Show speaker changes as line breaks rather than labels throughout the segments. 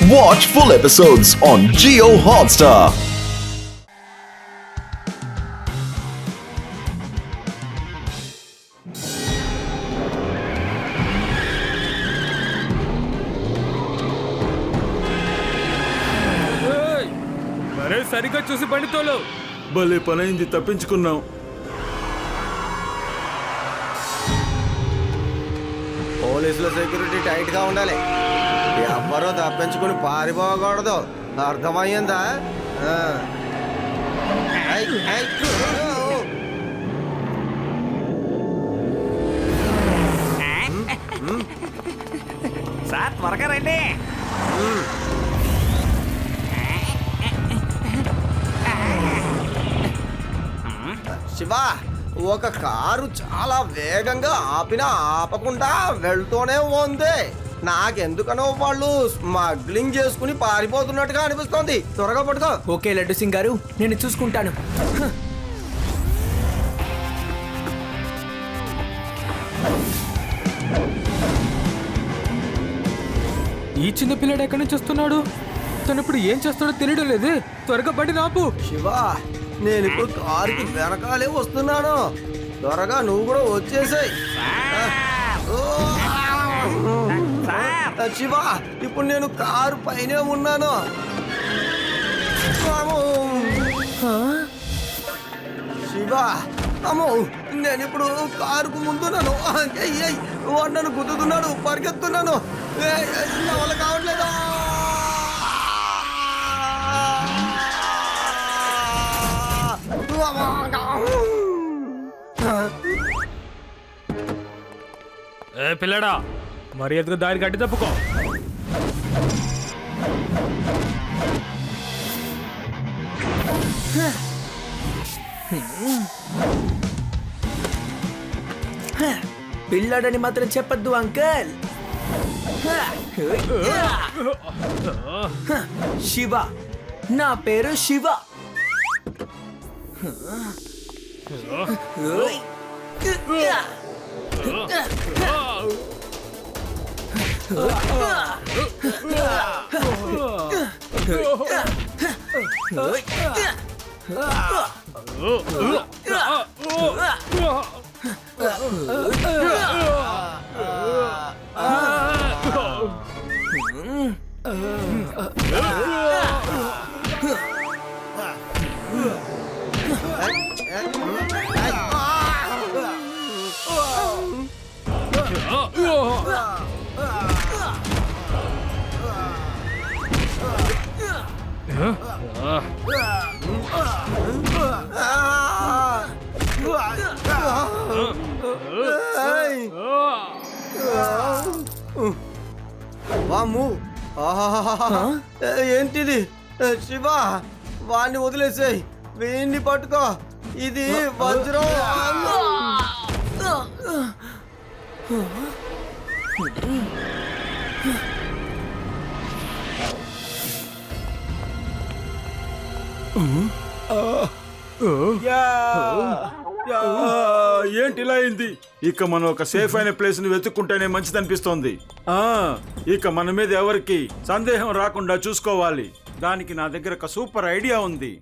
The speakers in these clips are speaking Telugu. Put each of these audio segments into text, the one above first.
Watch full episodes on Jio Hotstar.
అరే సరిగ్గా చూసి బండి తోలు.
భలే పనైంది, తప్పించుకున్నాం.
పోలీసుల సెక్యూరిటీ టైట్ గా ఉండాలి. ఎవ్వరూ తప్పించుకుని పారిపోకూడదు, అర్థమయ్యిందా?
సార్ త్వరగా రండి.
శివ, ఒక కారు చాలా వేగంగా ఆపినా ఆపకుండా వెళ్తూనే ఉంది. నాకెందుకనో వాళ్ళు స్మగ్లింగ్ చేసుకుని పారిపోతున్నట్టుగా అనిపిస్తోంది. త్వరగా పట్టుకో.
ఓకే లడ్డు సింగ్ గారు, నేను చూసుకుంటాను.
ఈ చిన్న పిల్లడు ఎక్కడి నుంచి వస్తున్నాడు? తను ఇప్పుడు ఏం చేస్తాడో తెలియడం లేదు. త్వరగా బండి నాపు.
శివ, నేను ఇప్పుడు కారుకి వెనకాలే వస్తున్నాను. త్వరగా నువ్వు కూడా వచ్చేసాయి. శివ, ఇప్పుడు నేను కారు పైనే ఉన్నాను. శివ, అమ్మో, నేను ఇప్పుడు కారుకు ముందున్నాను. వాడు నన్ను గుద్దుతున్నాడు, పరిగెత్తున్నాను. నా వల్ల కావట్లేదు.
ఏ పిల్లడా, మర్యాదగా దారి గడ్డి తప్పుకో.
పిల్లాడని మాత్రం చెప్పద్దు అంకల్. శివ, నా పేరు శివ.
ఏంటిది? శివ, వాణ్ణి వదిలేసాయి, వీణ్ణి పట్టుకో. ఇది వజ్రం.
ఏంటి ఇలా అయింది? ఇక మనం ఒక సేఫ్ అయిన ప్లేస్ ని వెతుక్కుంటేనే మంచిది అనిపిస్తోంది. ఇక మన మీద ఎవరికి సందేహం రాకుండా చూసుకోవాలి. దానికి నా దగ్గర ఒక సూపర్ ఐడియా ఉంది.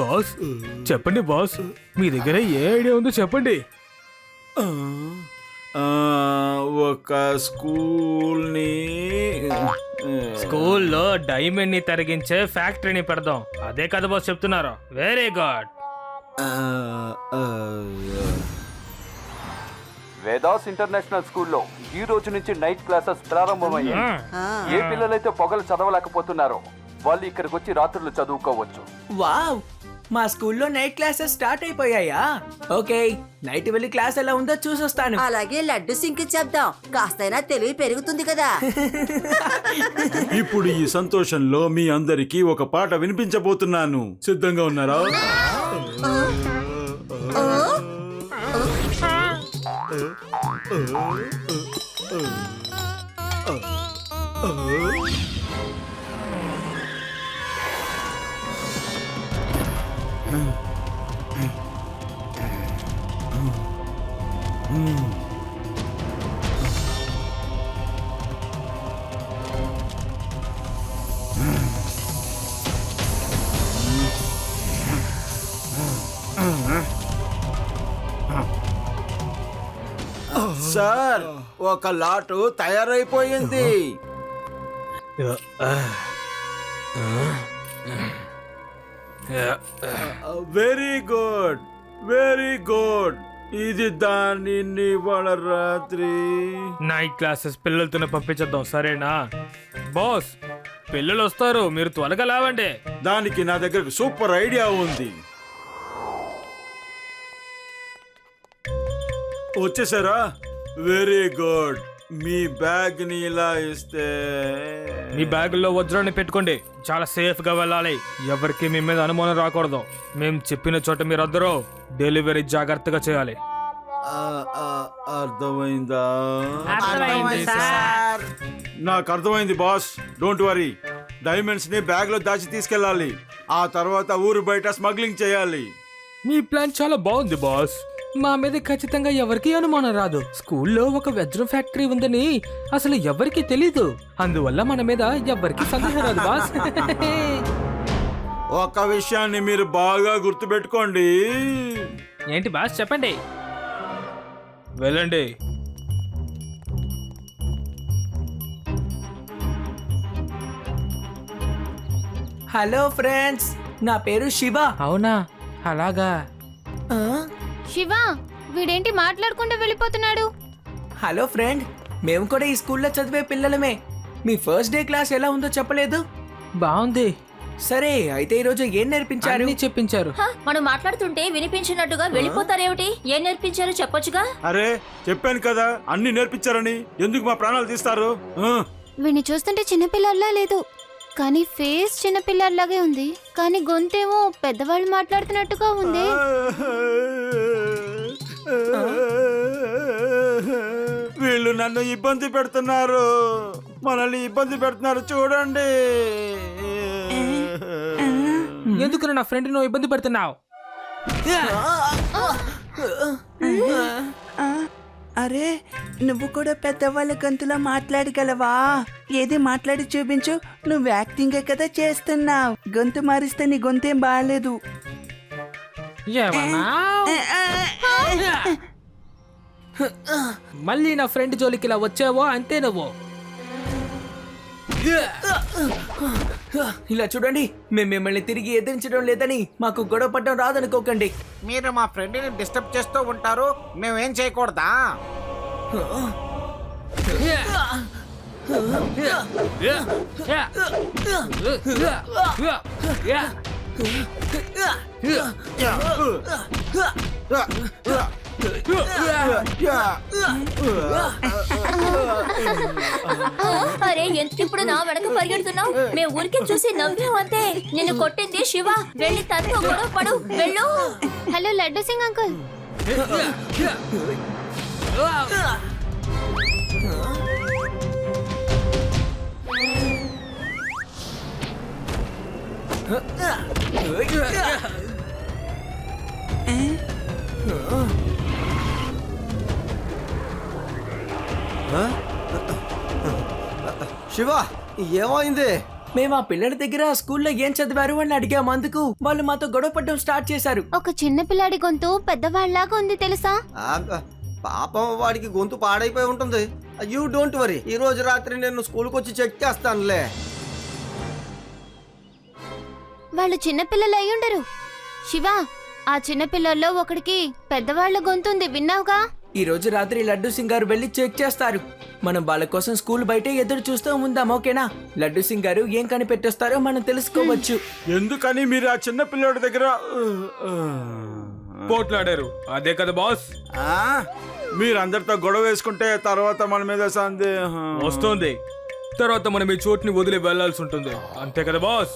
బాస్ చెప్పండి బాస్, మీ దగ్గర ఏ ఐడియా ఉందో చెప్పండి.
ఒక
స్కూల్లో డైమండ్ ని తరిగించే ఫ్యాక్టరీని పెడదాం. అదే కదా బాస్ చెప్తున్నారు. Very good.
వేదాస్ ఇంటర్నేషనల్ స్కూల్లో ఈ రోజు నుంచి నైట్ క్లాసెస్ ప్రారంభమయ్యాయి. ఏ పిల్లలైతే పొగలు చదవలేకపోతున్నారో వాళ్ళు ఇక్కడికి వచ్చి రాత్రులు చదువుకోవచ్చు.
వావ్, మా స్కూల్లో నైట్ క్లాసెస్ స్టార్ట్ అయిపోయాయా? ఓకే, నైట్ వెళ్ళి క్లాస్ ఎలా ఉందో చూసొస్తాను.
అలాగే లడ్డు సింక్ చెప్దాం, కాస్తైనా తెలివి పెరుగుతుంది కదా.
ఇప్పుడు ఈ సంతోషంలో మీ అందరికీ ఒక పాట వినిపించబోతున్నాను. సిద్ధంగా ఉన్నారా? సార్ ఒక లాటు తయారైపోయింది. Very good, very good. ఇది దానిని వాళ్ళ రాత్రి
నైట్ క్లాసెస్ పిల్లలతోనే పంపించేద్దాం, సరేనా బాస్? పిల్లలు వస్తారు, మీరు త్వరగా లేవండి.
దానికి నా దగ్గర సూపర్ ఐడియా ఉంది. వచ్చేసారా? Very good. మీ బ్యాగ్ ని ఇలా ఇస్తే
మీ బ్యాగుల్లో వజ్రాన్ని పెట్టుకోండి, చాలా సేఫ్ గా వెళ్ళాలి. ఎవరికి మీ మీద అనుమానం రాకూడదు. మేము చెప్పిన చోట మీరందరూ డెలివరీ జాగ్రత్తగా చేయాలి.
అర్థమైందా?
అర్థమైంది సార్.
నాకు అర్థమైంది బాస్. Don't worry. డైమండ్స్ ని బ్యాగ్ లో దాచి తీసుకెళ్ళాలి. ఆ తర్వాత ఊరు బయట స్మగ్లింగ్ చేయాలి.
మీ ప్లాన్ చాలా బాగుంది బాస్. మా మీద ఖచ్చితంగా ఎవరికి అనుమానం రాదు. స్కూల్లో ఒక వజ్రం ఫ్యాక్టరీ ఉందని అసలు ఎవరికి తెలీదు. అందువల్ల మన మీద ఎవరికి సందేహం రాదు బాస్.
ఒక విషయాన్ని మీరు బాగా గుర్తుపెట్టుకోండి.
ఏంటి బాస్? చెప్పండి. వెళ్ళండి.
హలో ఫ్రెండ్స్, నా పేరు శివ.
అవునా? అలాగా.
ఆ?
శివ, వీడేంటి మాట్లాడుకుంటూ వెళ్ళిపోతున్నాడు?
హలో ఫ్రెండ్, మేము కూడా ఈ స్కూల్లో చదివే పిల్లలమే. మీ ఫస్ట్ డే క్లాస్ ఎలా ఉందో చెప్పలేదు.
బాగుంది.
సరే, అయితే ఈరోజు ఏం నేర్పించారు?
అన్నీ చెప్పించారు.
మనం మాట్లాడుతుంటే వినిపించినట్టుగా వెళ్ళిపోతారేమిటి? ఏం నేర్పించారో చెప్పొచ్చుగా.
అరే చెప్పాను కదా అన్ని నేర్పించారని. ఎందుకు మా ప్రాణాలు తీస్తారు?
వీడిని చూస్తుంటే చిన్నపిల్లల్లా లేదు, కానీ ఫేస్ చిన్నపిల్లల్లాగే ఉంది. కానీ గొంతేమో పెద్దవాళ్ళు మాట్లాడుతున్నట్టుగా ఉంది.
వీళ్ళు నన్ను ఇబ్బంది పెడుతున్నారు, మనల్ని ఇబ్బంది పెడుతున్నారు చూడండి.
ఎందుకు నా ఫ్రెండ్ నువ్వు ఇబ్బంది పెడుతున్నావు?
అరే, నువ్వు కూడా పెద్దవాళ్ళ గొంతులో మాట్లాడగలవా? ఏది మాట్లాడి చూపించు. నువ్వు యాక్టింగే కదా చేస్తున్నావు. గొంతు మారిస్తే నీ గొంతేం బాగాలేదు.
మళ్ళీ నా ఫ్రెండ్ జోలికి ఇలా వచ్చావో అంతే నువ్వు.
ఇలా చూడండి, మేము మిమ్మల్ని తిరిగి ఎదిరించడం లేదని మాకు గొడవ పడడం రాదనుకోకండి.
మీరు మా ఫ్రెండ్ ని డిస్టర్బ్ చేస్తూ ఉంటారు, మేమేం చేయకూడదా?
అరే ఎందుకు ఇప్పుడు నా వెనక పరిగెడుతున్నావు? మేము ఊరికే చూసి నవ్వాం అంతే. నిన్ను కొట్టింది శివ. వెళ్ళి తనతో గొడవ పడు, వెళ్ళు.
Hello Laddu Singh uncle.
శివ, ఏమైంది?
మేము ఆ పిల్లల దగ్గర స్కూల్లో ఏం చదివారు అని అడిగాము. అందుకు వాళ్ళు మాతో గొడవ పడడం స్టార్ట్ చేశారు.
ఒక చిన్న పిల్లాడి గొంతు పెద్దవాళ్ళలాగా ఉంది తెలుసా?
పాపం, వాడికి గొంతు పాడైపోయి ఉంటుంది. You don't worry. ఈ రోజు రాత్రి నేను స్కూల్కి వచ్చి చెక్ చేస్తానులే.
వాళ్ళు చిన్నపిల్లలు అయ్యుండరు. శివ, ఆ చిన్నపిల్లల్లో ఒకడికి పెద్దవాళ్ల గొంతుంది, విన్నావుగా?
ఈ రోజు రాత్రి లడ్డు సింగ్ గారు వెళ్ళి చెక్ చేస్తారు. మనం వాళ్ళ కోసం స్కూల్ బయట ఎదురు చూస్తూ ఉందాం, ఓకేనా? లడ్డు సింగ్ గారు ఏం కనిపెట్టేస్తారో మనం తెలుసుకోవచ్చు.
ఎందుకని మీరు ఆ చిన్న పిల్లోడి దగ్గర
పోట్లాడారు? అదే కదా బాస్.
మీరు అందరితో గొడవ వేసుకుంటే తర్వాత మన మీద సందేహం
వస్తుంది. తర్వాత మనం ఈ చోటుని వదిలి వెళ్లాల్సి ఉంటుంది, అంతే కదా బాస్?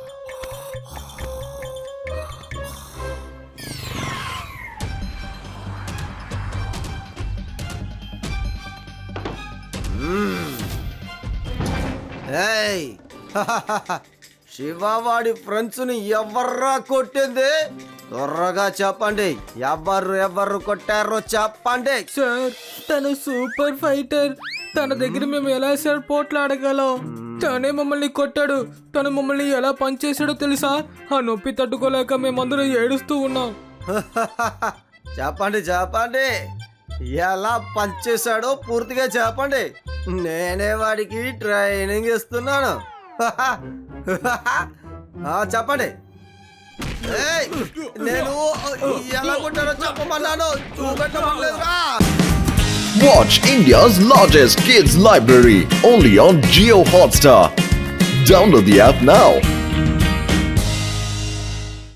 శివ, వాడి ఫ్రెండ్స్ ని ఎవర్రా కొట్టింది? త్వరగా చెప్పండి. ఎవరు కొట్టారో చెప్పండి.
సార్, తను సూపర్ ఫైటర్. తన దగ్గర మేము ఎలా సార్ పోట్లాడగలం? తనే మమ్మల్ని కొట్టాడు. తను మమ్మల్ని ఎలా పనిచేసాడో తెలుసా? ఆ నొప్పి తట్టుకోలేక మేమందరం ఏడుస్తూ ఉన్నాం.
చెప్పండి. ఎలా పనిచేశాడో పూర్తిగా చెప్పండి. నేనే వాడికి ట్రైనింగ్ ఇస్తున్నాను. చెప్పండి. ఏయ్, నేను ఎలా కొట్టానో చెప్పమన్నాను, చూపెట్టమలేదురా.
Watch India's largest kids library only on Jio Hotstar. Download the app now.